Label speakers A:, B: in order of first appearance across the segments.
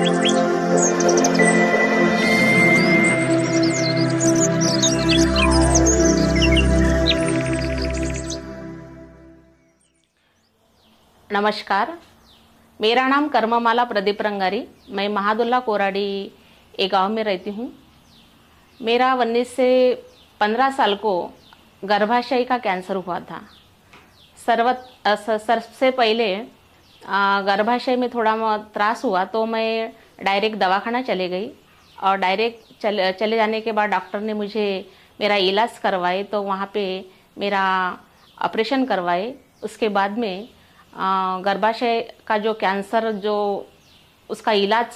A: नमस्कार, मेरा नाम कर्ममाला प्रदीप रंगारी। मैं महादुल्ला कोराडी एक गांव में रहती हूँ। मेरा 19 से 15 साल को गर्भाशय का कैंसर हुआ था। सबसे पहले गर्भाशय में थोड़ा त्रास हुआ तो मैं डायरेक्ट दवाखाना चले गई और डायरेक्ट चले जाने के बाद डॉक्टर ने मुझे मेरा इलाज करवाए, तो वहाँ पे मेरा ऑपरेशन करवाए। उसके बाद में गर्भाशय का जो कैंसर, जो उसका इलाज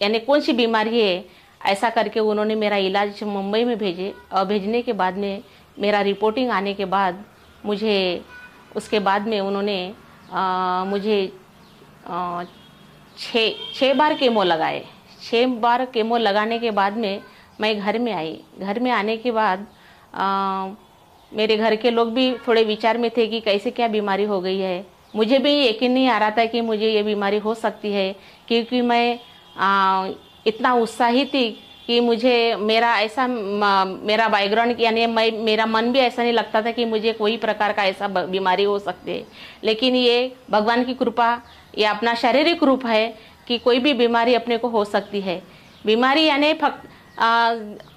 A: यानी कौन सी बीमारी है ऐसा करके उन्होंने मेरा इलाज मुंबई में भेजे। और भेजने के बाद में मेरा रिपोर्टिंग आने के बाद उसके बाद में उन्होंने मुझे 6 बार केमो लगाए। 6 बार केमो लगाने के बाद में मैं घर में आई। घर में आने के बाद मेरे घर के लोग भी थोड़े विचार में थे कि कैसे क्या बीमारी हो गई है। मुझे भी यकीन नहीं आ रहा था कि मुझे ये बीमारी हो सकती है, क्योंकि मैं इतना उत्साही थी कि मुझे मेरा बैकग्राउंड यानी मेरा मन भी ऐसा नहीं लगता था कि मुझे कोई प्रकार का ऐसा बीमारी हो सकती है। लेकिन ये भगवान की कृपा, ये अपना शारीरिक रूप है कि कोई भी बीमारी अपने को हो सकती है। बीमारी यानी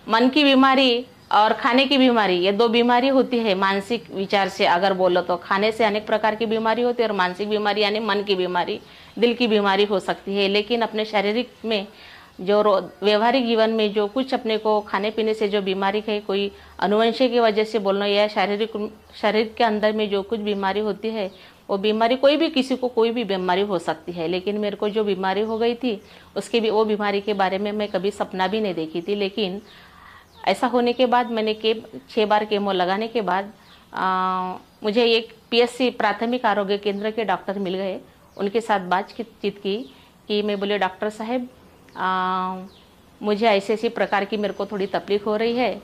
A: मन की बीमारी और खाने की बीमारी, ये 2 बीमारी होती है। मानसिक विचार से अगर बोलो तो खाने से अनेक प्रकार की बीमारी होती है, और मानसिक बीमारी यानी मन की बीमारी, दिल की बीमारी हो सकती है। लेकिन अपने शारीरिक में जो व्यवहारिक जीवन में जो कुछ अपने को खाने पीने से जो बीमारी है, कोई अनुवंशिक की वजह से बोलना या शरीर के अंदर में जो कुछ बीमारी होती है, वो बीमारी किसी को कोई भी बीमारी हो सकती है। लेकिन मेरे को जो बीमारी हो गई थी वो बीमारी के बारे में मैं कभी सपना भी नहीं देखी थी। लेकिन ऐसा होने के बाद मैंने 6 बार केमो लगाने के बाद मुझे एक PSC प्राथमिक आरोग्य केंद्र के डॉक्टर मिल गए। उनके साथ बातचीत की कि मैं बोले, डॉक्टर साहब मुझे ऐसे प्रकार की मेरे को थोड़ी तकलीफ हो रही है,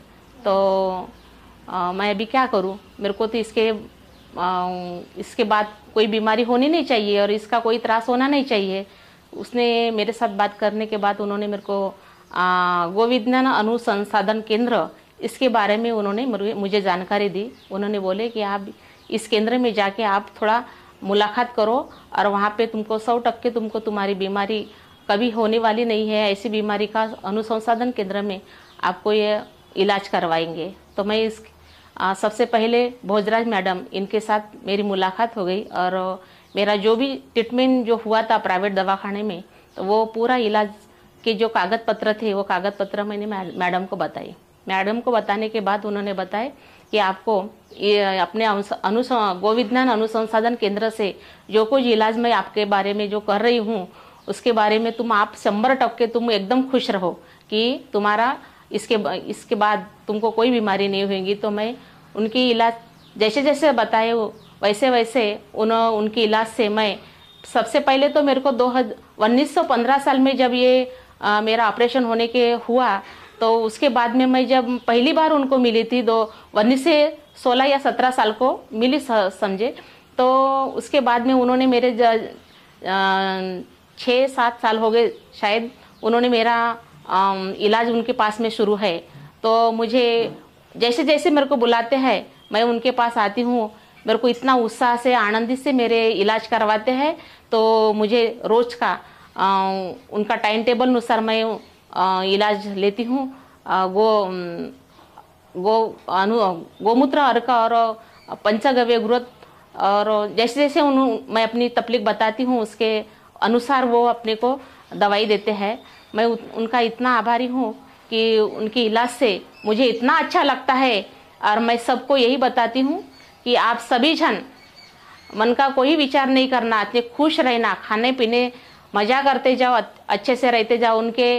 A: तो मैं अभी क्या करूं? मेरे को तो इसके बाद कोई बीमारी होनी नहीं चाहिए और इसका कोई त्रास होना नहीं चाहिए। उसने मेरे साथ बात करने के बाद उन्होंने मेरे को गो विज्ञान अनुसंसाधन केंद्र, इसके बारे में उन्होंने मुझे जानकारी दी। उन्होंने बोले कि आप इस केंद्र में जाके आप थोड़ा मुलाकात करो और वहाँ पे तुमको 100% तुमको तुम्हारी बीमारी कभी होने वाली नहीं है। ऐसी बीमारी का अनुसंसाधन केंद्र में आपको ये इलाज करवाएंगे। तो मैं सबसे पहले भोजराज मैडम, इनके साथ मेरी मुलाकात हो गई और मेरा जो भी ट्रीटमेंट जो हुआ था प्राइवेट दवाखाने में, तो वो पूरा इलाज के जो कागज पत्र थे वो कागज पत्र मैंने मैडम को बताई। मैडम को बताने के बाद उन्होंने बताया कि आपको ये अपने गो विज्ञान अनुसंसाधन केंद्र से जो कुछ इलाज मैं आपके बारे में जो कर रही हूँ उसके बारे में आप 100% तुम एकदम खुश रहो कि तुम्हारा इसके बाद तुमको कोई बीमारी नहीं होगी। तो मैं उनकी इलाज जैसे जैसे बताए वैसे वैसे उनकी इलाज से मैं सबसे पहले तो मेरे को 1915 साल में जब ये मेरा ऑपरेशन होने के हुआ, तो उसके बाद में मैं जब पहली बार उनको मिली थी 19 से 16 या 17 साल को मिली समझे। तो उसके बाद में उन्होंने मेरे 6-7 साल हो गए शायद, उन्होंने मेरा इलाज उनके पास में शुरू है। तो मुझे जैसे जैसे मेरे को बुलाते हैं मैं उनके पास आती हूँ। मेरे को इतना उत्साह से आनंदित से मेरे इलाज करवाते हैं। तो मुझे रोज का उनका टाइम टेबल अनुसार मैं इलाज लेती हूँ। गोमूत्र अर्क और पंचगव्य घृत, और जैसे जैसे मैं अपनी तकलीफ बताती हूँ उसके अनुसार वो अपने को दवाई देते हैं। मैं उनका इतना आभारी हूँ कि उनके इलाज से मुझे इतना अच्छा लगता है। और मैं सबको यही बताती हूँ कि आप सभी जन मन का कोई विचार नहीं करना, इतने खुश रहना, खाने पीने मज़ा करते जाओ, अच्छे से रहते जाओ। उनके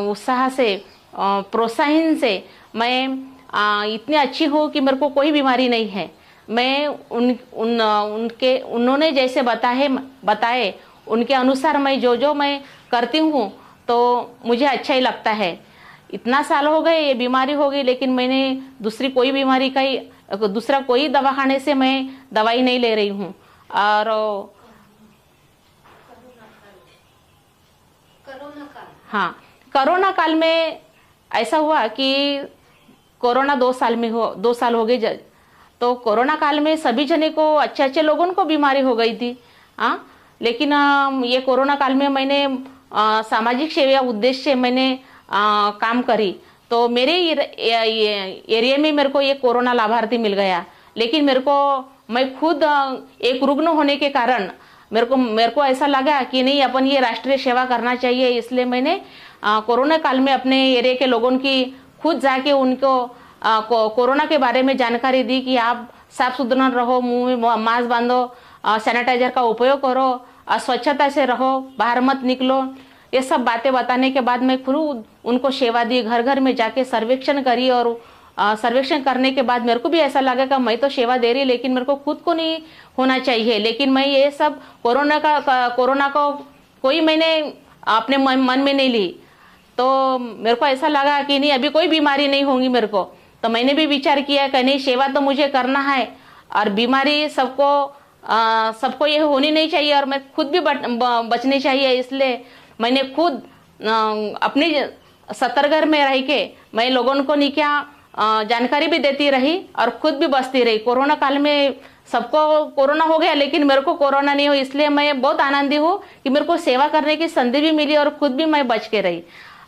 A: उत्साह से प्रोत्साहन से मैं इतनी अच्छी हूँ कि मेरे को कोई बीमारी नहीं है। मैं उन्होंने जैसे बताए उनके अनुसार मैं जो मैं करती हूँ तो मुझे अच्छा ही लगता है। इतना साल हो गए ये बीमारी हो गई, लेकिन मैंने दूसरा कोई दवाखाने से मैं दवाई नहीं ले रही हूँ। और हाँ, कोरोना काल में ऐसा हुआ कि कोरोना 2 साल हो गए। तो कोरोना काल में सभी जने को, अच्छे अच्छे लोगों को बीमारी हो गई थी। हाँ, लेकिन ये कोरोना काल में मैंने सामाजिक सेवा उद्देश्य से मैंने काम करी। तो मेरे एरिया में मेरे को ये कोरोना लाभार्थी मिल गया। लेकिन मैं खुद एक रुग्ण होने के कारण मेरे को ऐसा लगा कि नहीं, अपन ये राष्ट्रीय सेवा करना चाहिए। इसलिए मैंने कोरोना काल में अपने एरिया के लोगों की खुद जाके उनको कोरोना के बारे में जानकारी दी कि आप साफ सुथरा रहो, मुंह में मास्क बांधो, सैनिटाइजर का उपयोग करो, स्वच्छता से रहो, बाहर मत निकलो। ये सब बातें बताने के बाद मैं खुद उनको सेवा दी, घर घर में जाके सर्वेक्षण करी। और सर्वेक्षण करने के बाद मेरे को भी ऐसा लगा कि मैं तो सेवा दे रही, लेकिन मेरे को खुद को नहीं होना चाहिए। लेकिन मैं ये सब कोरोना को कोई मैंने अपने मन में नहीं ली। तो मेरे को ऐसा लगा कि नहीं, अभी कोई बीमारी नहीं होगी मेरे को। तो मैंने भी विचार किया कि नहीं, सेवा तो मुझे करना है और बीमारी सबको ये होनी नहीं चाहिए और मैं खुद भी बचनी चाहिए। इसलिए मैंने खुद अपनी सतर्क में रह के मैं लोगों को नहीं क्या जानकारी भी देती रही और खुद भी बचती रही। कोरोना काल में सबको कोरोना हो गया, लेकिन मेरे को कोरोना नहीं हो, इसलिए मैं बहुत आनंदी हूँ कि मेरे को सेवा करने की संधि भी मिली और खुद भी मैं बच के रही।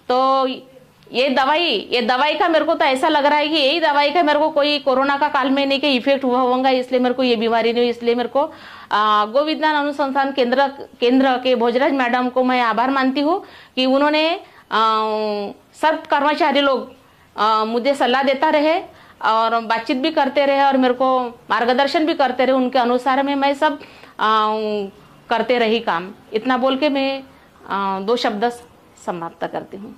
A: तो ये दवाई का मेरे को तो ऐसा लग रहा है कि यही दवाई का मेरे को कोई कोरोना का काल में नहीं के इफेक्ट हुआ होगा, इसलिए मेरे को ये बीमारी नहीं हुई। इसलिए मेरे को गो विज्ञान अनुसंधान केंद्र के भोजराज मैडम को मैं आभार मानती हूँ कि उन्होंने सब कर्मचारी लोग मुझे सलाह देता रहे और बातचीत भी करते रहे और मेरे को मार्गदर्शन भी करते रहे। उनके अनुसार में मैं सब करते रही काम। इतना बोल के मैं 2 शब्द समाप्त करती हूँ।